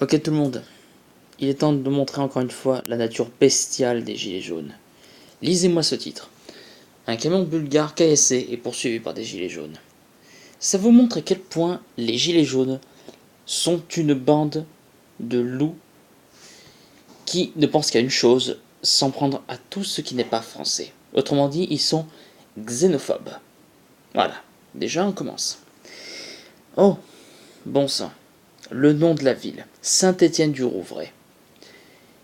Ok tout le monde, il est temps de montrer encore une fois la nature bestiale des gilets jaunes. Lisez-moi ce titre. Un camion bulgare KSC est poursuivi par des gilets jaunes. Ça vous montre à quel point les gilets jaunes sont une bande de loups qui ne pensent qu'à une chose, s'en prendre à tout ce qui n'est pas français. Autrement dit, ils sont xénophobes. Voilà, déjà on commence. Oh, bon sang, le nom de la ville, Saint-Étienne-du-Rouvray.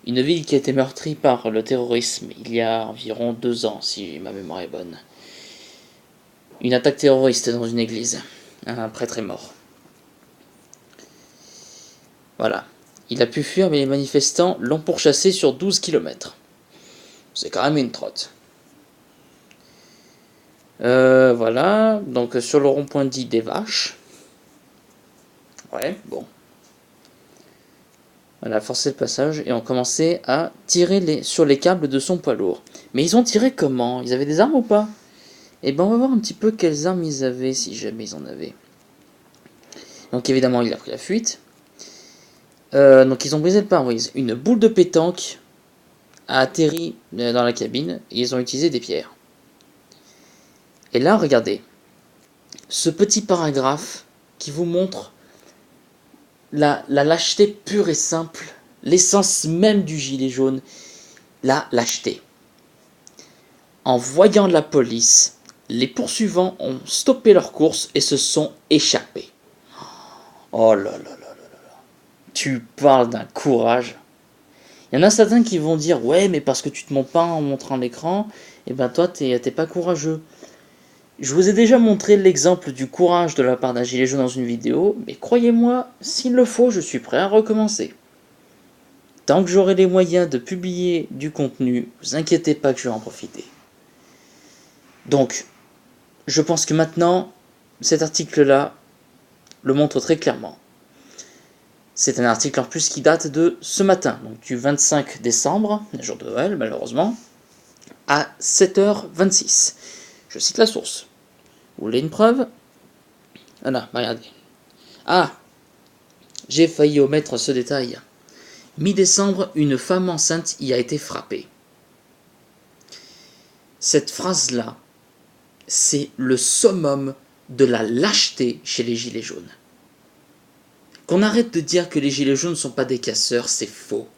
Une ville qui a été meurtrie par le terrorisme il y a environ 2 ans, si ma mémoire est bonne. Une attaque terroriste dans une église. Un prêtre est mort. Voilà. Il a pu fuir, mais les manifestants l'ont pourchassé sur 12 kilomètres. C'est quand même une trotte. Voilà. Donc sur le rond-point dit des vaches. Ouais, bon. Voilà, forcé le passage et ont commencé à tirer sur les câbles de son poids lourd. Mais ils ont tiré comment? Ils avaient des armes ou pas? Eh ben on va voir un petit peu quelles armes ils avaient, si jamais ils en avaient. Donc évidemment il a pris la fuite. Donc ils ont brisé le pare-brise. Une boule de pétanque a atterri dans la cabine et ils ont utilisé des pierres. Et là regardez, ce petit paragraphe qui vous montre la lâcheté pure et simple, l'essence même du gilet jaune, la lâcheté. En voyant la police, les poursuivants ont stoppé leur course et se sont échappés. Oh là là là là là. Tu parles d'un courage. Il y en a certains qui vont dire ouais mais parce que tu te montres pas en montrant l'écran, et ben toi t'es pas courageux. Je vous ai déjà montré l'exemple du courage de la part d'un gilet jaune dans une vidéo, mais croyez-moi, s'il le faut, je suis prêt à recommencer. Tant que j'aurai les moyens de publier du contenu, vous inquiétez pas que je vais en profiter. Donc, je pense que maintenant, cet article-là le montre très clairement. C'est un article en plus qui date de ce matin, donc du 25 décembre, le jour de Noël malheureusement, à 7h26. Je cite la source. Vous voulez une preuve? Voilà, regardez. Ah, j'ai failli omettre ce détail. Mi-décembre, une femme enceinte y a été frappée. Cette phrase-là, c'est le summum de la lâcheté chez les gilets jaunes. Qu'on arrête de dire que les gilets jaunes ne sont pas des casseurs, c'est faux.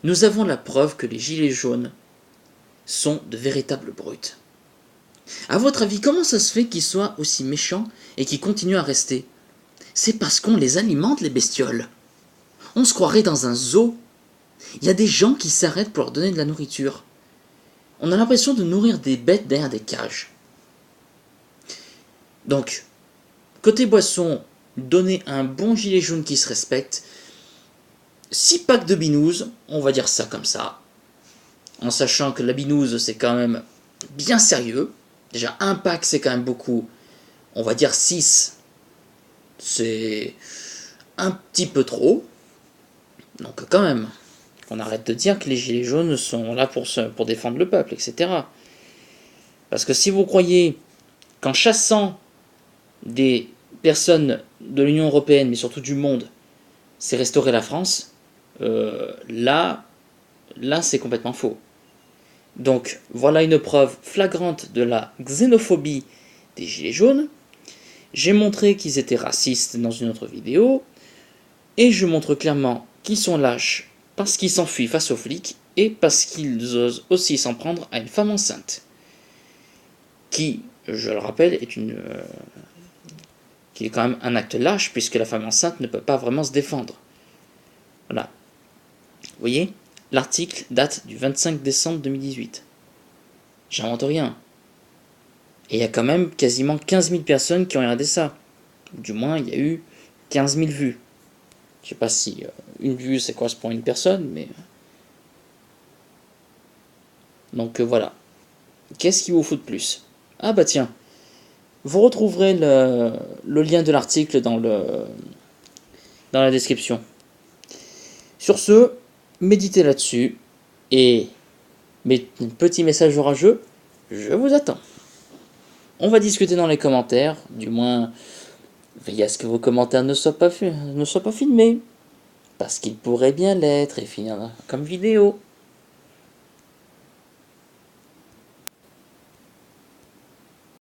Nous avons la preuve que les gilets jaunes sont de véritables brutes. A votre avis, comment ça se fait qu'ils soient aussi méchants et qu'ils continuent à rester? C'est parce qu'on les alimente, les bestioles. On se croirait dans un zoo. Il y a des gens qui s'arrêtent pour leur donner de la nourriture. On a l'impression de nourrir des bêtes derrière des cages. Donc, côté boisson, donner un bon gilet jaune qui se respecte, 6 packs de binouze, on va dire ça comme ça, en sachant que la binouze c'est quand même bien sérieux. Déjà un pack c'est quand même beaucoup, on va dire 6, c'est un petit peu trop. Donc quand même, on arrête de dire que les gilets jaunes sont là pour défendre le peuple, etc. Parce que si vous croyez qu'en chassant des personnes de l'Union Européenne, mais surtout du monde, c'est restaurer la France, là c'est complètement faux. Donc voilà une preuve flagrante de la xénophobie des gilets jaunes. J'ai montré qu'ils étaient racistes dans une autre vidéo, et je montre clairement qu'ils sont lâches parce qu'ils s'enfuient face aux flics et parce qu'ils osent aussi s'en prendre à une femme enceinte, qui, je le rappelle, qui est quand même un acte lâche puisque la femme enceinte ne peut pas vraiment se défendre. Voilà. Vous voyez, l'article date du 25 décembre 2018. J'invente rien. Et il y a quand même quasiment 15 000 personnes qui ont regardé ça. Du moins, il y a eu 15 000 vues. Je sais pas si une vue, ça correspond à une personne, mais... Donc voilà. Qu'est-ce qu'il vous faut de plus? Ah bah tiens, vous retrouverez le lien de l'article dans la description. Sur ce, méditez là-dessus, et mes petits messages orageux, je vous attends. On va discuter dans les commentaires, du moins, veillez à ce que vos commentaires ne soient pas filmés. Parce qu'il pourrait bien l'être et finir comme vidéo.